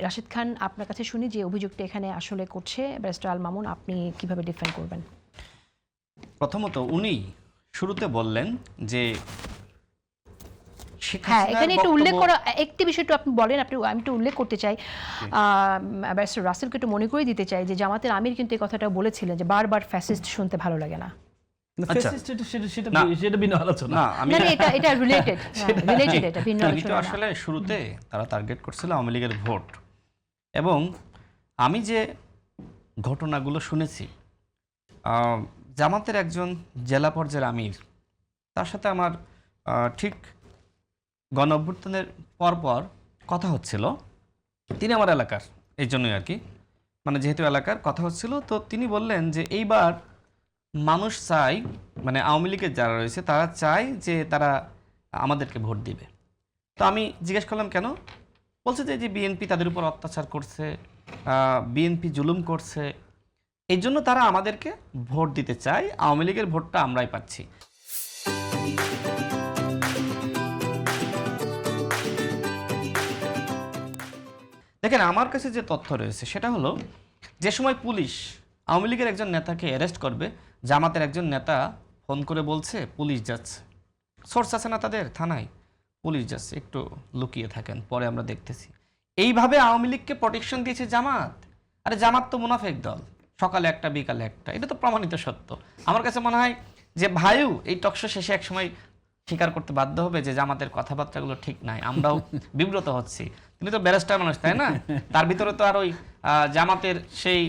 রাশিদ খান, আপনার কাছে শুনি যে অভিযোগটা এখানে আসলে করছে ব্যারিস্টার আল মামুন, আপনি কিভাবে ডিফেন্ড করবেন? প্রথমত উনি শুরুতে বললেন যে শেখ হ্যাঁ, হাসিনার এখানে একটু উল্লেখ বক্তব্য করা একটি বিষয় একটু আপনি বলেন, আমি একটু উল্লেখ করতে চাই। ব্যারিস্টার রাসেলকে একটু মনে করে দিতে চাই যে জামাতের আমির কিন্তু এই কথাটা বলেছিলেন যে বারবার ফ্যাসিস্ট শুনতে ভালো লাগে না। আচ্ছা। সেটা ভিন্ন আলোচনা। না, আমি মানে এটা রিলেটেড, এটা ভিন্ন উনি তো আলোচনা না। আসলে শুরুতে তারা টার্গেট করছিল আওয়ামী লীগের ভোট, এবং আমি যে ঘটনাগুলো শুনেছি, জামাতের একজন জেলা পর্যায়ের আমির, তার সাথে আমার ঠিক গণ অভ্যুত্থানের পরপর কথা হচ্ছিল। তিনি আমার এলাকার, এই জন্যই আর কি, মানে যেহেতু এলাকার কথা হচ্ছিল, তো তিনি বললেন যে এইবার মানুষ চায়, মানে আওয়ামী লীগের যারা রয়েছে তারা চায় যে তারা আমাদেরকে ভোট দিবে। তো আমি জিজ্ঞেস করলাম কেন? বলছে যে বিএনপি তাদের উপর অত্যাচার করছে, বিএনপি জুলুম করছে, এই জন্য তারা আমাদেরকে ভোট দিতে চায়, আওয়ামী লীগের ভোটটা আমরাই পাচ্ছি। দেখেন, আমার কাছে যে তথ্য রয়েছে সেটা হলো, যে সময় পুলিশ আওয়ামী লীগের একজন নেতাকে অ্যারেস্ট করবে, জামাতের একজন নেতা ফোন করে বলছে পুলিশ যাচ্ছে। সোর্স আছে না তাদের থানায়, পুলিশ যাচ্ছে, একটু লুকিয়ে থাকেন, পরে আমরা দেখতেছি। এইভাবে আওয়ামী লীগকে প্রোটেকশন দিয়েছে জামাত। আরে জামাত তো মুনাফেক দল, সকালে একটা বিকালে একটা, এটা তো প্রমাণিত সত্য। আমার কাছে মনে হয় যে ভাইও এই টকশো শেষে একসময় স্বীকার করতে বাধ্য হবে যে জামাতের কথাবার্তাগুলো ঠিক নাই, আমরাও বিব্রত হচ্ছি। তিনি তো ব্যারিস্টার মানুষ, তাই না? তার ভিতরে তো আর ওই জামাতের সেই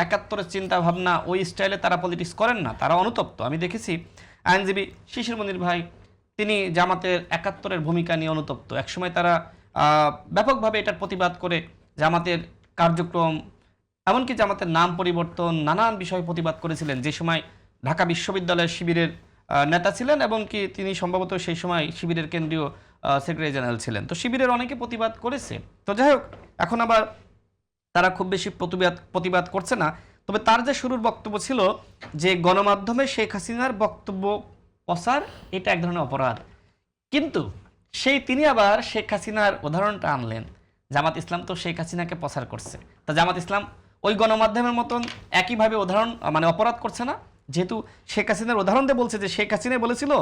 ৭১-এর চিন্তা ভাবনা, ওই স্টাইলে তারা পলিটিক্স করেন না, তারা অনুতপ্ত। আমি দেখেছি আইনজীবী শিশির মনির ভাই, তিনি জামাতের ৭১-এর ভূমিকা নিয়ে অনুতপ্ত। একসময় তারা ব্যাপকভাবে এটার প্রতিবাদ করে জামাতের কার্যক্রম, এমনকি জামাতের নাম পরিবর্তন, নানান বিষয় প্রতিবাদ করেছিলেন। যে সময় ঢাকা বিশ্ববিদ্যালয়ের শিবিরের নেতা ছিলেন, এবং কি তিনি সম্ভবত সেই সময় শিবিরের কেন্দ্রীয় সেক্রেটারি জেনারেল ছিলেন। তো শিবিরের অনেকে প্রতিবাদ করেছে। তো যাই হোক, এখন আবার তারা খুব বেশি প্রতিবাদ করছে না। তবে তার যে শুরুর বক্তব্য ছিল যে গণমাধ্যমে শেখ হাসিনার বক্তব্য প্রচার, এটা এক ধরনের অপরাধ। কিন্তু তিনি আবার শেখ হাসিনার উদাহরণটা আনলেন। জামাত ইসলাম তো শেখ হাসিনাকে প্রচার করছে, তা জামাত ইসলাম ওই গণমাধ্যমের মতন একইভাবে উদাহরণ, মানে অপরাধ করছে না? যেহেতু শেখ হাসিনার উদাহরণ দিয়ে বলছে যে শেখ হাসিনা বলেছিল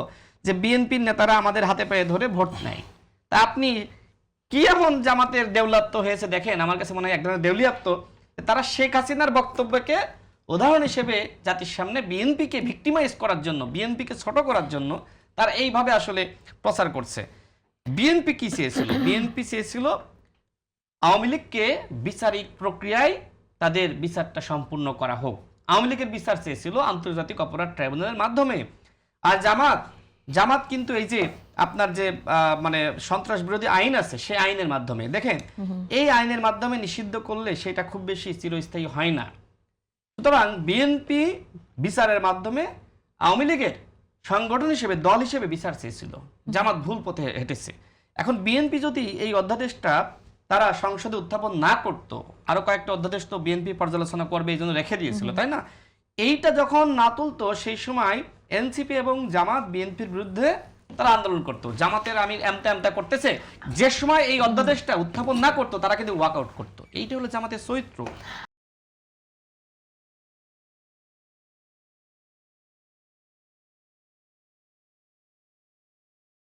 যে বিএনপির নেতারা আমাদের হাতে পায়ে ধরে ভোট নেয়, তা আপনি কি এমন জামাতের দেউলাত্ব হয়েছে দেখেন। আমার কাছে মনে হয় এক ধরনের দেউলিয়াত্ব। তারা শেখ হাসিনার বক্তব্যকে উদাহরণ হিসেবে জাতির সামনে বিএনপিকে ভিক্টিমাইজ করার জন্য, বিএনপিকে ছোট করার জন্য তারা এইভাবে আসলে প্রচার করছে। বিএনপি কি চেয়েছিল? বিএনপি চেয়েছিল আওয়ামী লীগকে বিচারিক প্রক্রিয়ায় তাদের বিচারটা সম্পূর্ণ করা হোক। আওয়ামী লীগের বিচার চেয়েছিল আন্তর্জাতিক অপরাধ ট্রাইব্যুনালের মাধ্যমে। আর জামাত কিন্তু এই যে আপনার যে মানে সন্ত্রাস বিরোধী আইন আছে, সেই আইনের মাধ্যমে। দেখেন, এই আইনের মাধ্যমে নিষিদ্ধ করলে সেটা খুব বেশি চিরস্থায়ী হয় না। সুতরাং বিএনপি বিচারের মাধ্যমে আওয়ামী লীগের সংগঠন হিসেবে, দল হিসেবে বিচার চেয়েছিল। জামাত ভুল পথে হেঁটেছে। এখন বিএনপি যদি এই অধ্যাদেশটা তারা সংসদে উত্থাপন না করত, আরো কয়েকটা অধ্যাদেশ তো বিএনপি পর্যালোচনা করবে এই জন্য রেখে দিয়েছিল, তাই না? এইটা যখন না তুলতো, সেই সময় এনসিপি এবং জামাত বিএনপির বিরুদ্ধে তারা আন্দোলন করতো। জামাতের আমির এমতা করতেছে, যে সময় এই অধ্যাদেশটা উত্থাপন না করতো তারা কিন্তু ওয়াকআউট করতো। এইটা হলো জামাতের চরিত্র।